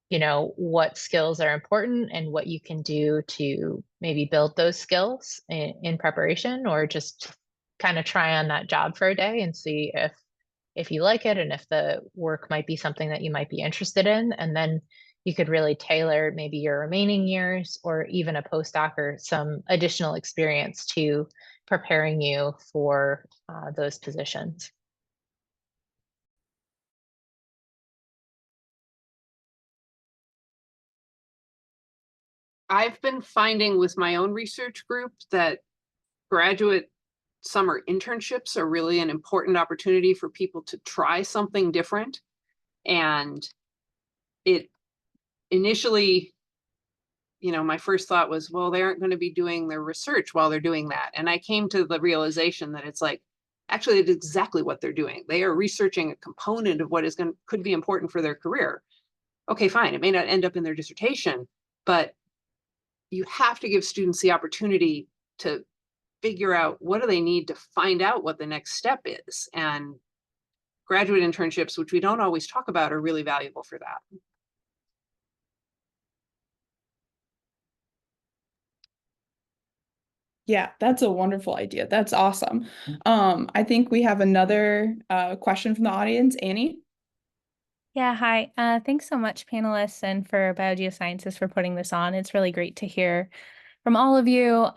you know, what skills are important and what you can do to maybe build those skills in preparation, or just kind of try on that job for a day and see if you like it and if the work might be something that you might be interested in. And then you could really tailor maybe your remaining years or even a postdoc or some additional experience to preparing you for those positions. I've been finding with my own research group that graduate summer internships are really an important opportunity for people to try something different. And it initially, you know, my first thought was, well, they aren't going to be doing their research while they're doing that. And I came to the realization that it's like, actually, it's exactly what they're doing. They are researching a component of what could be important for their career. Okay, fine. It may not end up in their dissertation, but you have to give students the opportunity to figure out what do they need to find out what the next step is. And graduate internships, which we don't always talk about, are really valuable for that. Yeah, that's a wonderful idea. That's awesome. I think we have another question from the audience. Annie? Yeah, hi. Thanks so much, panelists, and for Biogeosciences for putting this on. It's really great to hear from all of you.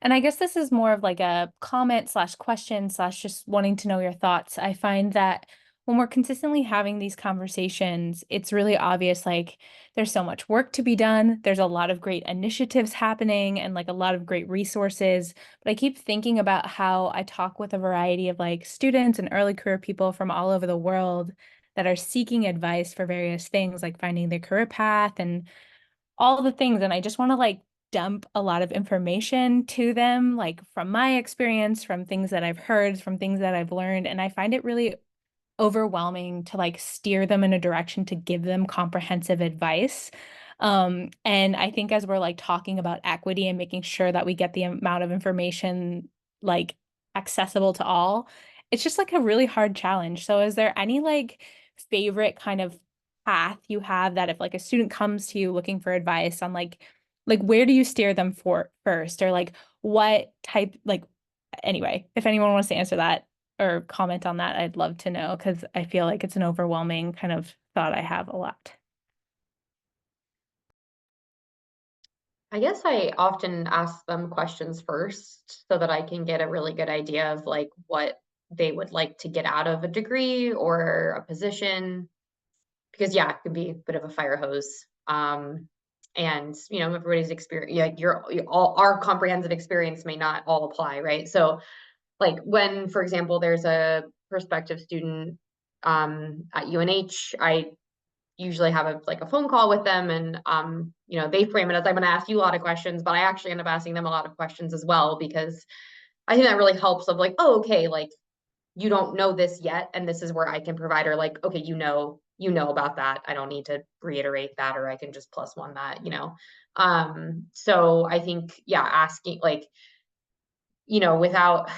And I guess this is more of like a comment slash question slash just wanting to know your thoughts. I find that when we're consistently having these conversations, it's really obvious like there's so much work to be done. There's a lot of great initiatives happening and like a lot of great resources. But I keep thinking about how I talk with a variety of like students and early career people from all over the world that are seeking advice for various things like finding their career path and all the things. And I just want to like dump a lot of information to them, like from my experience, from things that I've heard, from things that I've learned. And I find it really overwhelming to like steer them in a direction to give them comprehensive advice. And I think as we're like talking about equity and making sure that we get the amount of information like accessible to all, it's just like a really hard challenge. So is there any like favorite kind of path you have that if like a student comes to you looking for advice on like where do you steer them for first, or like what type, like anyway, if anyone wants to answer that or comment on that, I'd love to know, because I feel like it's an overwhelming kind of thought I have a lot. I guess I often ask them questions first so that I can get a really good idea of like what they would like to get out of a degree or a position. Because yeah, it could be a bit of a fire hose. And you know, everybody's experience, like all our comprehensive experience may not all apply, right? So like when, for example, there's a prospective student at UNH, I usually have a phone call with them, and you know, they frame it as I'm going to ask you a lot of questions, but I actually end up asking them a lot of questions as well, because I think that really helps of like, oh, okay, like you don't know this yet, and this is where I can provide, or like, okay, you know about that. I don't need to reiterate that, or I can just plus one that, you know. So I think, yeah, asking like, you know, without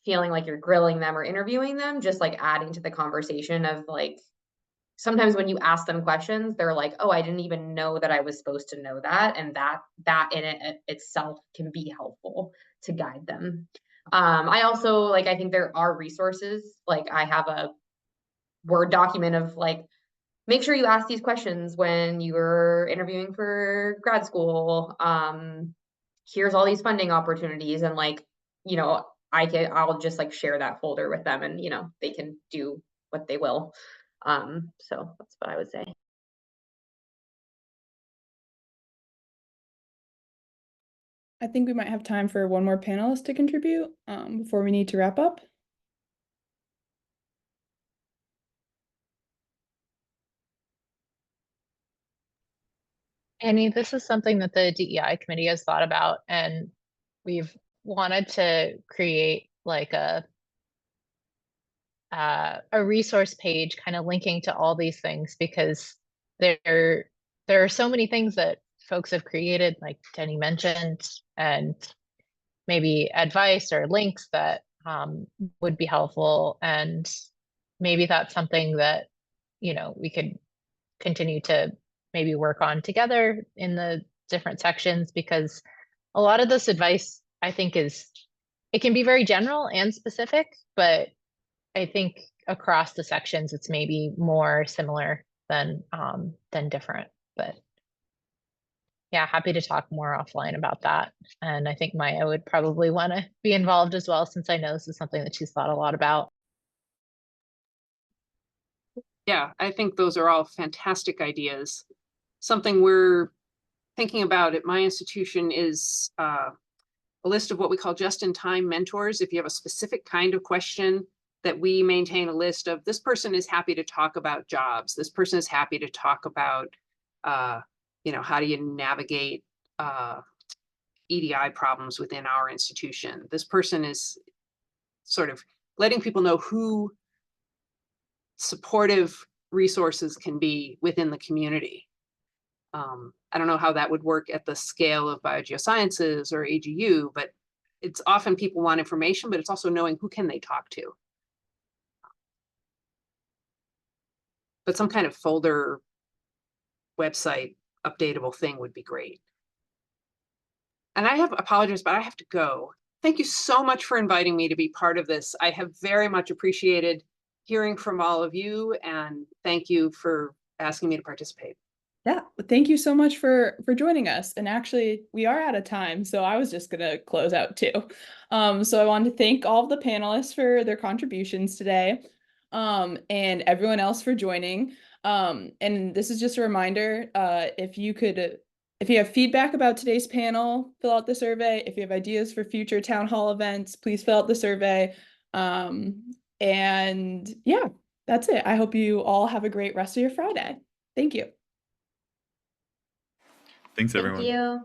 feeling like you're grilling them or interviewing them, just like adding to the conversation of like, sometimes when you ask them questions, they're like, oh, I didn't even know that I was supposed to know that. And that in it itself can be helpful to guide them. I also like, I think there are resources. Like I have a Word document of like, make sure you ask these questions when you're interviewing for grad school. Here's all these funding opportunities, and like, you know, I'll just like share that folder with them, and you know, they can do what they will. So that's what I would say. I think we might have time for one more panelist to contribute before we need to wrap up. Annie, this is something that the DEI committee has thought about, and we've wanted to create like a resource page kind of linking to all these things, because there are so many things that folks have created, like Denny mentioned, and maybe advice or links that would be helpful. And maybe that's something that, we could continue to maybe work on together in the different sections, because a lot of this advice, I think, it can be very general and specific, but I think across the sections, it's maybe more similar than different. But yeah, happy to talk more offline about that. And I think Maya would probably want to be involved as well, since I know this is something that she's thought a lot about. Yeah, I think those are all fantastic ideas. Something we're thinking about at my institution is a list of what we call just-in-time mentors. If you have a specific kind of question, that we maintain a list of, this person is happy to talk about jobs. This person is happy to talk about, how do you navigate EDI problems within our institution. This person is sort of letting people know who supportive resources can be within the community. I don't know how that would work at the scale of biogeosciences or AGU, but it's often people want information, but it's also knowing who can they talk to. But some kind of folder, website, updatable thing would be great. And I have apologies, but I have to go. Thank you so much for inviting me to be part of this. I have very much appreciated hearing from all of you, and thank you for asking me to participate. Yeah, thank you so much for joining us. And actually, we are out of time, so I was just gonna close out too. So I wanted to thank all of the panelists for their contributions today, and everyone else for joining. And this is just a reminder, if you have feedback about today's panel, fill out the survey. If you have ideas for future town hall events, please fill out the survey. And yeah, that's it. I hope you all have a great rest of your Friday. Thank you. Thanks, Thank everyone. you.